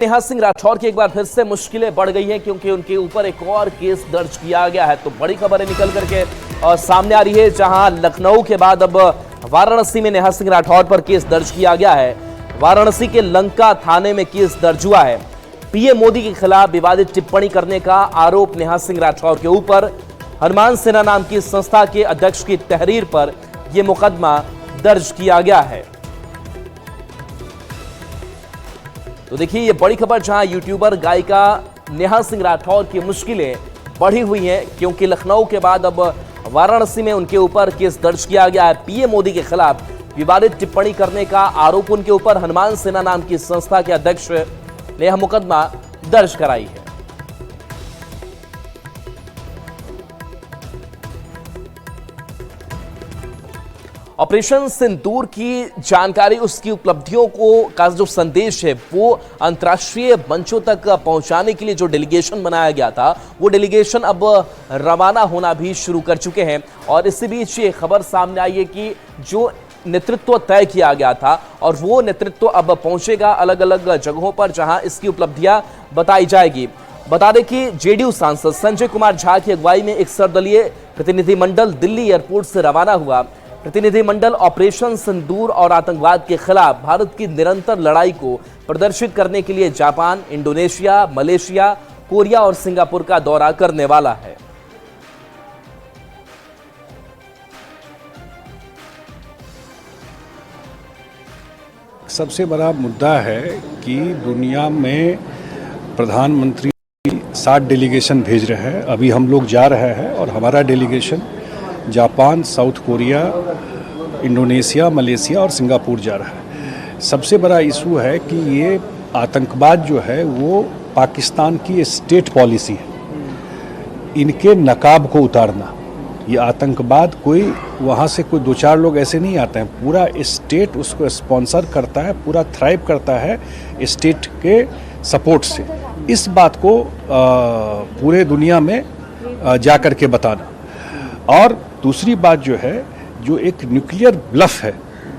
नेहा सिंह राठौर की एक बार फिर से मुश्किलें बढ़ गई हैं क्योंकि उनके ऊपर एक और केस दर्ज किया गया है। तो बड़ी खबरें निकल करके सामने आ रही है, जहां लखनऊ के बाद अब वाराणसी में नेहा सिंह राठौर पर केस दर्ज किया गया है। वाराणसी के लंका थाने में केस दर्ज हुआ है। पीएम मोदी के खिलाफ विवादित टिप्पणी करने का आरोप नेहा सिंह राठौर के ऊपर। हनुमान सेना नाम की संस्था के अध्यक्ष की तहरीर पर यह मुकदमा दर्ज किया गया है। तो देखिए ये बड़ी खबर, जहां यूट्यूबर गायिका नेहा सिंह राठौर की मुश्किलें बढ़ी हुई हैं क्योंकि लखनऊ के बाद अब वाराणसी में उनके ऊपर केस दर्ज किया गया है। पीएम मोदी के खिलाफ विवादित टिप्पणी करने का आरोप उनके ऊपर। हनुमान सेना नाम की संस्था के अध्यक्ष ने यह मुकदमा दर्ज कराई है। ऑपरेशन सिंदूर की जानकारी, उसकी उपलब्धियों का जो संदेश है वो अंतर्राष्ट्रीय मंचों तक पहुंचाने के लिए जो डेलीगेशन बनाया गया था, वो डेलीगेशन अब रवाना होना भी शुरू कर चुके हैं। और इसी बीच ये खबर सामने आई है कि जो नेतृत्व तय किया गया था और वो नेतृत्व अब पहुंचेगा अलग अलग जगहों पर, जहां इसकी उपलब्धियां बताई जाएगी। बता दें कि जेडीयू सांसद संजय कुमार झा की अगुवाई में एक सर्वदलीय प्रतिनिधिमंडल दिल्ली एयरपोर्ट से रवाना हुआ। प्रतिनिधिमंडल ऑपरेशन सिंदूर और आतंकवाद के खिलाफ भारत की निरंतर लड़ाई को प्रदर्शित करने के लिए जापान, इंडोनेशिया, मलेशिया, कोरिया और सिंगापुर का दौरा करने वाला है। सबसे बड़ा मुद्दा है कि दुनिया में प्रधानमंत्री 60 डेलीगेशन भेज रहे हैं। अभी हम लोग जा रहे हैं और हमारा delegation Japan, south Korea, Indonesia, Malaysia और सिंगापुर जा रहा है। सबसे बड़ा इशू है कि ये आतंकवाद जो है वो पाकिस्तान की स्टेट पॉलिसी है, इनके नकाब को उतारना। ये आतंकवाद कोई वहाँ से कोई दो चार लोग ऐसे नहीं आते हैं, पूरा स्टेट उसको स्पॉन्सर करता है, पूरा थ्राइव करता है स्टेट के सपोर्ट से। इस बात को पूरे दुनिया में जा कर के बताना। और दूसरी बात जो है, जो एक न्यूक्लियर ब्लफ है,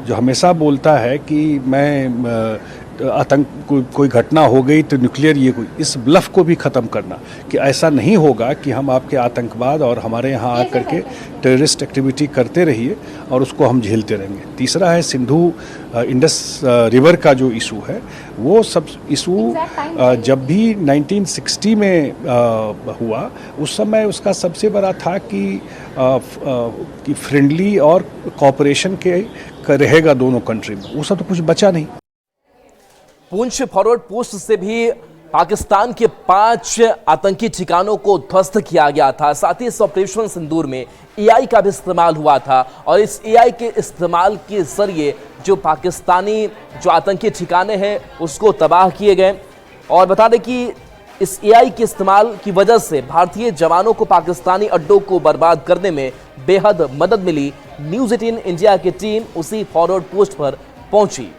जो हमेशा बोलता है कि मैं आतंक कोई घटना हो गई तो न्यूक्लियर ये कोई, इस ब्लफ को भी ख़त्म करना कि ऐसा नहीं होगा कि हम आपके आतंकवाद और हमारे यहाँ आकर के टेररिस्ट एक्टिविटी करते रहिए और उसको हम झेलते रहेंगे। तीसरा है सिंधु इंडस रिवर का जो इशू है, वो सब इशू जब भी 1960 में हुआ, उस समय उसका सबसे बड़ा था कि फ्रेंडली और कोऑपरेशन के रहेगा दोनों कंट्री में। वो सब तो कुछ बचा नहीं। पुंछ फॉरवर्ड पोस्ट से भी पाकिस्तान के 5 आतंकी ठिकानों को ध्वस्त किया गया था। साथ ही इस ऑपरेशन सिंदूर में एआई का भी इस्तेमाल हुआ था और इस एआई के इस्तेमाल के जरिए जो पाकिस्तानी जो आतंकी ठिकाने हैं उसको तबाह किए गए। और बता दें कि इस एआई के इस्तेमाल की वजह से भारतीय जवानों को पाकिस्तानी अड्डों को बर्बाद करने में बेहद मदद मिली। न्यूज़ 18 इंडिया की टीम उसी फॉरवर्ड पोस्ट पर पहुंची।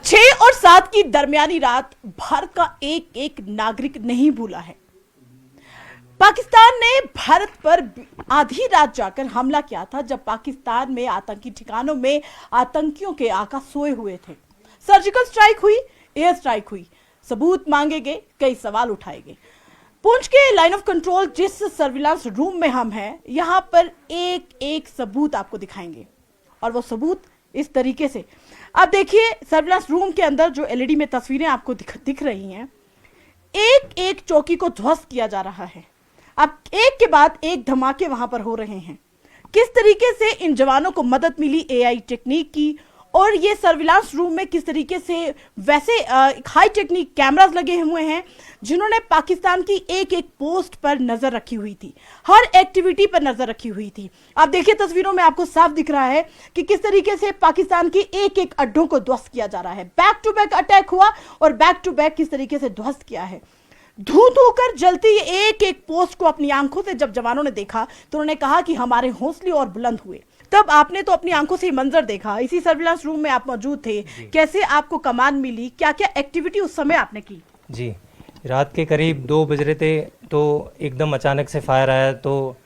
6 और 7 की दरमियानी रात भारत का एक एक नागरिक नहीं भूला है। पाकिस्तान ने भारत पर आधी रात जाकर हमला किया था, जब पाकिस्तान में आतंकी ठिकानों में आतंकियों के आका सोए हुए थे। सर्जिकल स्ट्राइक हुई, एयर स्ट्राइक हुई, सबूत मांगे गए, कई सवाल उठाए गए। पुंछ के लाइन ऑफ कंट्रोल जिस सर्विलांस रूम में हम हैं, यहां पर एक एक सबूत आपको दिखाएंगे और वो सबूत इस तरीके से। आप देखिए सर्विलांस रूम के अंदर जो एलईडी में तस्वीरें आपको दिख रही हैं, एक एक चौकी को ध्वस्त किया जा रहा है। अब एक के बाद एक धमाके वहां पर हो रहे हैं। किस तरीके से इन जवानों को मदद मिली एआई टेक्निक की, और ये सर्विलांस रूम में किस तरीके से वैसे हाई टेक्निक कैमरास लगे हुए हैं जिन्होंने पाकिस्तान की एक एक पोस्ट पर नजर रखी हुई थी, हर एक्टिविटी पर नजर रखी हुई थी। आप देखिए तस्वीरों में आपको साफ दिख रहा है कि किस तरीके से पाकिस्तान की एक एक अड्डों को ध्वस्त किया जा रहा है। बैक टू बैक अटैक हुआ और बैक टू बैक किस तरीके से ध्वस्त किया है। धू धू कर जलती एक एक पोस्ट को अपनी आंखों से जब जवानों ने देखा तो उन्होंने कहा कि हमारे हौसले और बुलंद हुए। तब आपने तो अपनी आंखों से मंजर देखा, इसी सर्विलांस रूम में आप मौजूद थे, कैसे आपको कमान मिली, क्या क्या एक्टिविटी उस समय आपने की? जी, रात के करीब 2 बज रहे थे तो एकदम अचानक से फायर आया। तो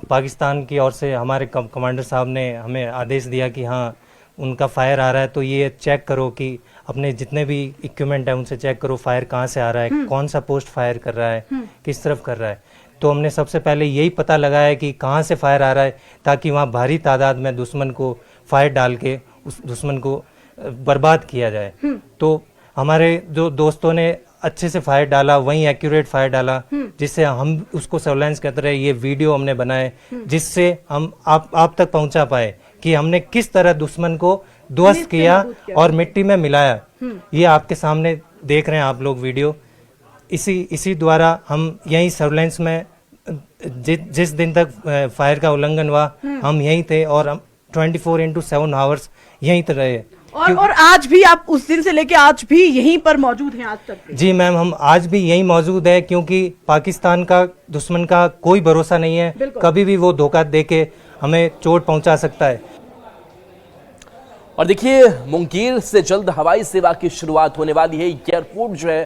पाकिस्तान की ओर से हमारे कमांडर साहब ने हमें आदेश दिया कि हाँ उनका फायर आ रहा है तो ये चेक करो कि अपने जितने भी इक्विपमेंट है उनसे चेक करो फायर कहाँ से आ रहा है, कौन सा पोस्ट फायर कर रहा है, किस तरफ कर रहा है। तो हमने सबसे पहले यही पता लगाया कि कहाँ से फायर आ रहा है, ताकि वहाँ भारी तादाद में दुश्मन को फायर डाल के उस दुश्मन को बर्बाद किया जाए। तो हमारे जो दोस्तों ने अच्छे से फायर डाला, वहीं एक्यूरेट फायर डाला, जिससे हम उसको सर्वेलेंस करते रहे। ये वीडियो हमने बनाए जिससे हम आप तक पहुंचा पाए कि हमने किस तरह दुश्मन को ध्वस्त किया और मिट्टी में मिलाया। ये आपके सामने देख रहे हैं आप लोग वीडियो। इसी द्वारा हम यहीं सर्वेलेंस में जिस दिन तक फायर का उल्लंघन हुआ हम यहीं थे और हम 24/7 आवर्स यहीं पर रहे। और आज भी आप उस दिन से लेके आज भी यहीं पर मौजूद हैं आज तक? जी मैम, हम आज भी यहीं मौजूद है, क्योंकि पाकिस्तान का दुश्मन का कोई भरोसा नहीं है, कभी भी वो धोखा देके हमें चोट पहुंचा सकता है। और देखिए, मुंगेर से जल्द हवाई सेवा की शुरुआत होने वाली है। एयरपोर्ट जो है